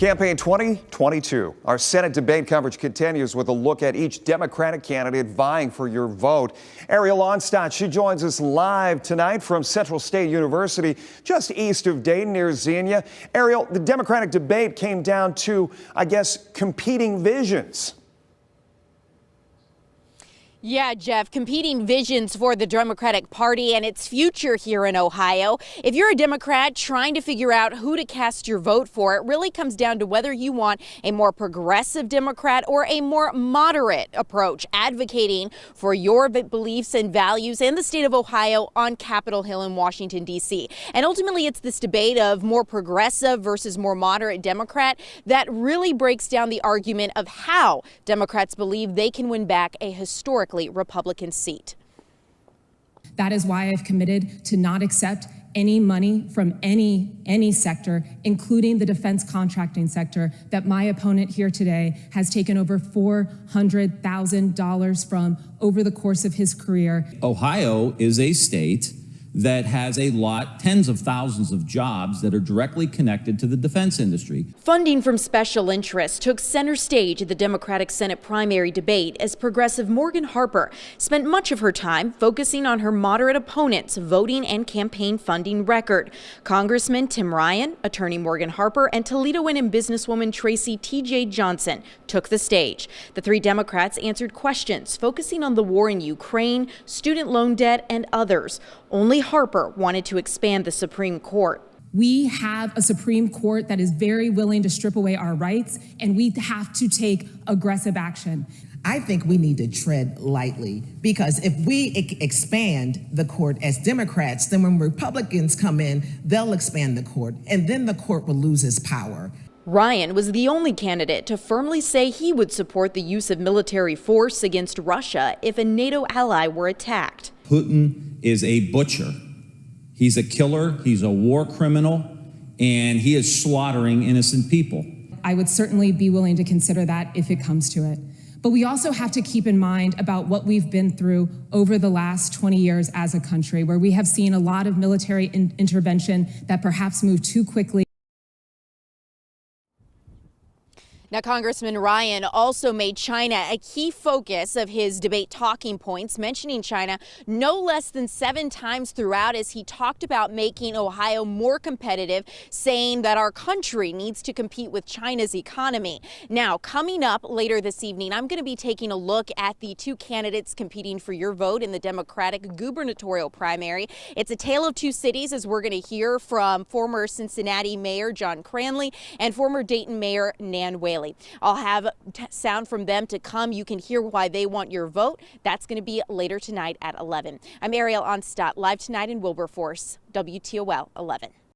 Campaign 2022. Our Senate debate coverage continues with a look at each Democratic candidate vying for your vote. Ariel Onstadt, she joins us live tonight from Central State University, just east of Dayton near Xenia. Ariel, the Democratic debate came down to, I guess, competing visions. Yeah, Jeff, competing visions for the Democratic Party and its future here in Ohio. If you're a Democrat trying to figure out who to cast your vote for, it really comes down to whether you want a more progressive Democrat or a more moderate approach, advocating for your beliefs and values in the state of Ohio on Capitol Hill in Washington, D.C. And ultimately, it's this debate of more progressive versus more moderate Democrat that really breaks down the argument of how Democrats believe they can win back a historic Republican seat. That is why I've committed to not accept any money from any sector, including the defense contracting sector, that my opponent here today has taken over $400,000 from over the course of his career. Ohio is a state that has tens of thousands of jobs that are directly connected to the defense industry. Funding from special interests took center stage at the Democratic Senate primary debate as progressive Morgan Harper spent much of her time focusing on her moderate opponent's voting and campaign funding record. Congressman Tim Ryan, attorney Morgan Harper, and Toledoan businesswoman Tracy T.J. Johnson took the stage. The three Democrats answered questions focusing on the war in Ukraine, student loan debt, and others. Only Harper wanted to expand the Supreme Court. We have a Supreme Court that is very willing to strip away our rights, and we have to take aggressive action. I think we need to tread lightly, because if we expand the court as Democrats, then when Republicans come in, they'll expand the court, and then the court will lose its power. Ryan was the only candidate to firmly say he would support the use of military force against Russia if a NATO ally were attacked. Putin is a butcher. He's a killer, he's a war criminal, and he is slaughtering innocent people. I would certainly be willing to consider that if it comes to it. But we also have to keep in mind about what we've been through over the last 20 years as a country, where we have seen a lot of military intervention that perhaps moved too quickly. Now, Congressman Ryan also made China a key focus of his debate talking points, mentioning China no less than 7 times throughout as he talked about making Ohio more competitive, saying that our country needs to compete with China's economy. Now, coming up later this evening, I'm going to be taking a look at the 2 candidates competing for your vote in the Democratic gubernatorial primary. It's a tale of 2 cities, as we're going to hear from former Cincinnati Mayor John Cranley and former Dayton Mayor Nan Whaley. I'll have sound from them to come. You can hear why they want your vote. That's going to be later tonight at 11. I'm Ariel Onstadt, live tonight in Wilberforce, WTOL 11.